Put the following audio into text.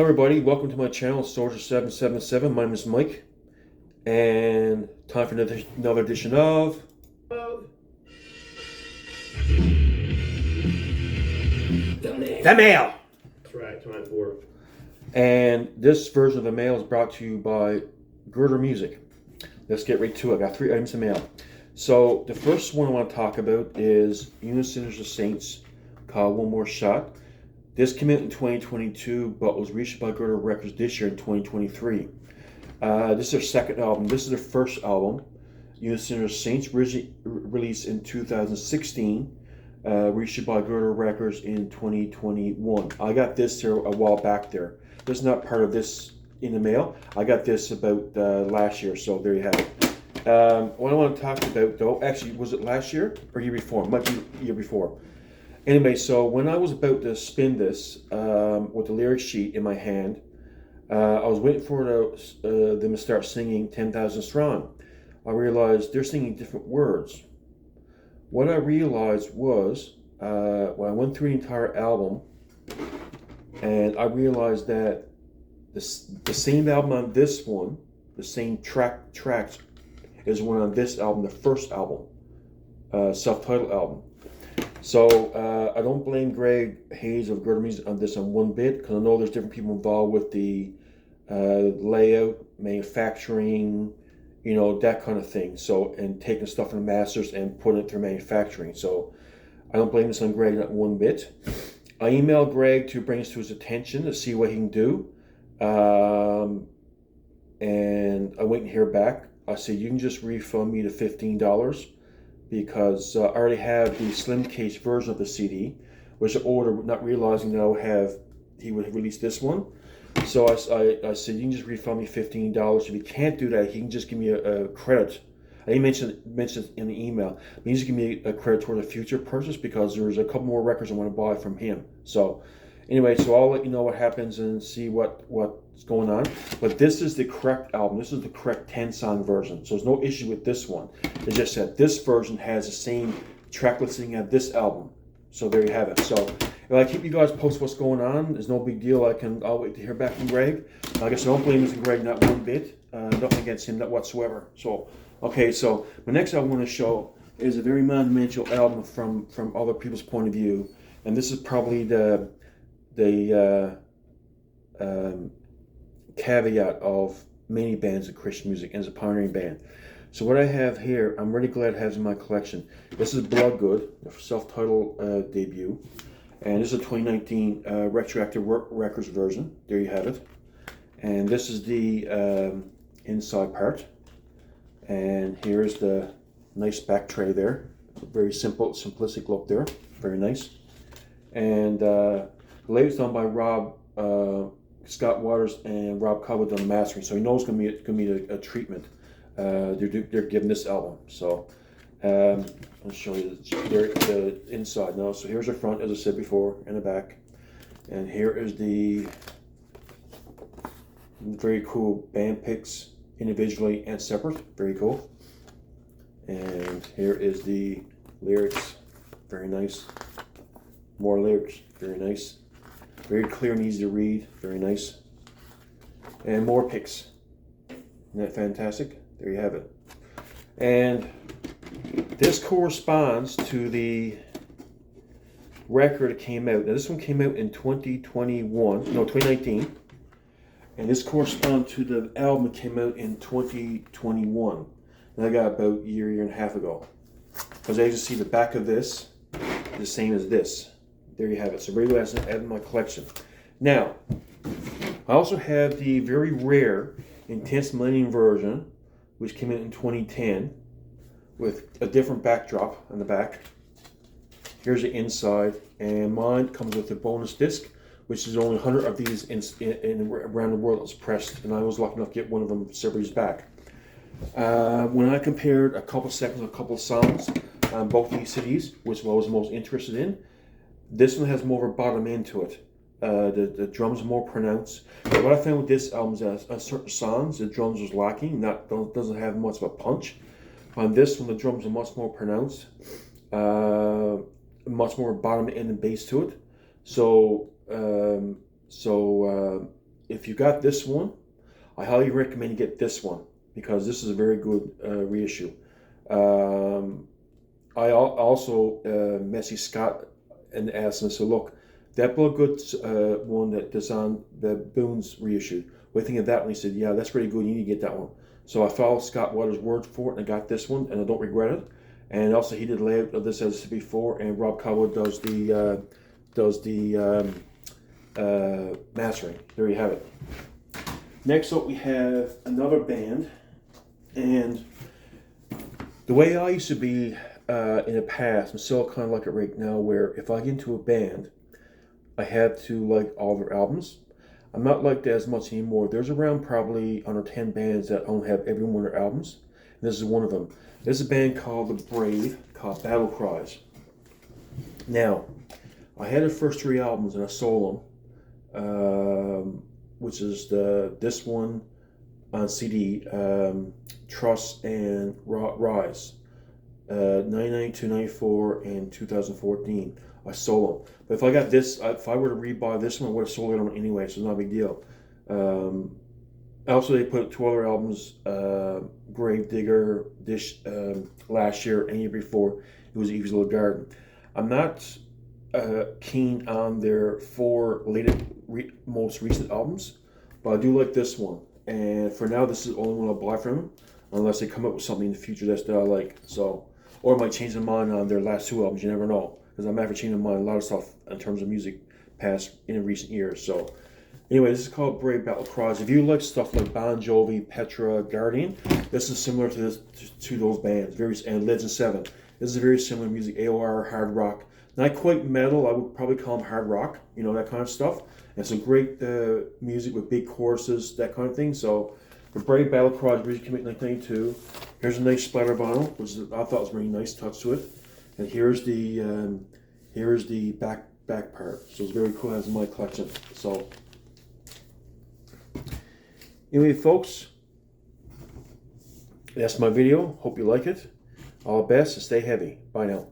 Hello everybody, welcome to my channel, Soldier777. My name is Mike, and time for another edition of The Mail. That's right, time for. And this version of The Mail is brought to you by Girder Music. Let's get right to it. I got 3 items of mail. So the first one I want to talk about is Sinners of Saints, called One More Shot. This came out in 2022, but was reissued by Girder Records this year in 2023. This is their second album. This is their first album, Sinners of Saints, released in 2016, reissued by Girder Records in 2021. I got this here a while back there. This is not part of this in the mail. I got this about last year, so there you have it. What I want to talk about, though, actually, was it last year or year before? Might be year before. Anyway, so when I was about to spin this with the lyric sheet in my hand, I was waiting for them to start singing 10,000 Strong. I realized they're singing different words. What I realized was, when I went through the entire album, and I realized that the same album on this one, the same tracks, is one on this album, the first album, self-titled album. So I don't blame Greg Hayes of Girder Music on this on one bit, because I know there's different people involved with the layout, manufacturing, that kind of thing. So, and taking stuff from the masters and putting it through manufacturing. So I don't blame this on Greg not one bit. I emailed Greg to bring this to his attention to see what he can do. And I wait and hear back. I said, you can just refund me the $15 because I already have the slim case version of the CD, which I ordered, not realizing that he would release this one. So I said, you can just refund me $15. If he can't do that, he can just give me a credit. I didn't mention it in the email. He can just give me a credit toward a future purchase because there's a couple more records I want to buy from him. So anyway, so I'll let you know what happens and see what's going on. But this is the correct album. This is the correct 10-song version. So there's no issue with this one. It's just that this version has the same track listing as this album. So there you have it. So if I keep you guys posted what's going on, there's no big deal. I'll wait to hear back from Greg. Like I said, I don't blame Mr. Greg not one bit. Nothing against him, not whatsoever. So okay, so the next album I want to show is a very monumental album from other people's point of view, and this is probably the caveat of many bands of Christian music, and it's a pioneering band. So what I have here, I'm really glad it has in my collection. This is Bloodgood, a self-titled debut, and this is a 2019 retroactive records version. There you have it. And this is the inside part. And here's the nice back tray there. Very simple, simplistic look there. Very nice. And the latest done by Scott Waters and Rob Cobb done the mastering, so he knows it's going to be a treatment. They're giving this album. So I'll show you the inside now. So here's the front, as I said before, and the back. And here is the very cool band picks, individually and separate. Very cool. And here is the lyrics. Very nice. More lyrics. Very nice. Very clear and easy to read. Very nice. And more picks. Isn't that fantastic? There you have it. And this corresponds to the record that came out. Now this one came out in 2019. And this corresponds to the album that came out in 2021. And I got about a year and a half ago. Because as you see, the back of this is the same as this. There you have it. So very glad to add in my collection. Now, I also have the very rare Intense Millennium version, which came out in 2010, with a different backdrop on the back. Here's the inside, and mine comes with a bonus disc, which is only 100 of these around the world that's pressed, and I was lucky enough to get one of them several years back. When I compared a couple seconds, a couple of songs on both these CDs, which I was most interested in, this one has more of a bottom end to it. The drums are more pronounced. But what I found with this album is that on certain songs, the drums was lacking, doesn't have much of a punch. On this one, the drums are much more pronounced, much more bottom end and bass to it. So if you got this one, I highly recommend you get this one because this is a very good reissue. I also messaged Scott and asked him, so look, that Bloodgood one that's on the Boone's reissue, what do you think of that one? He said, yeah, that's pretty good, you need to get that one. So I followed Scott Waters' word for it and I got this one, and I don't regret it. And also he did layout of this as before, and Rob Cowwood does the mastering. There you have it. Next up we have another band, and the way I used to be in the past, I'm still kind of like it right now, where if I get into a band, I have to like all their albums. I'm not like that as much anymore. There's around probably under 10 bands that don't have every one of their albums. And this is one of them. There's a band called The Brave, called Battle Cries. Now, I had the first 3 albums and I sold them, which is this one on CD, Trust and Rise, 1992, 94, and 2014. I sold them. But if I got this, if I were to rebuy this one, I would have sold it on anyway, so it's not a big deal. Also, they put 2 other albums, Gravedigger, last year and year before, it was Eve's Little Garden. I'm not keen on their 4 most recent albums, but I do like this one. And for now, this is the only one I'll buy from them, unless they come up with something in the future that I like. So, or I might change their mind on their last 2 albums. You never know, because I'm after changing my mind a lot of stuff in terms of music past in recent years. So, anyway, this is called Brave Battle Cries. If you like stuff like Bon Jovi, Petra, Guardian, this is similar to those bands. And Led Zeppelin. This is very similar music. AOR, hard rock, not quite metal. I would probably call them hard rock. You know, that kind of stuff. And some great music with big choruses, that kind of thing. So, the Brave Battle Cries, originally came out in 1992. Here's a nice splatter vinyl, which I thought was a really nice touch to it. And here's the back part. So it's very cool. It has in my collection. So anyway, folks, that's my video. Hope you like it. All the best and stay heavy. Bye now.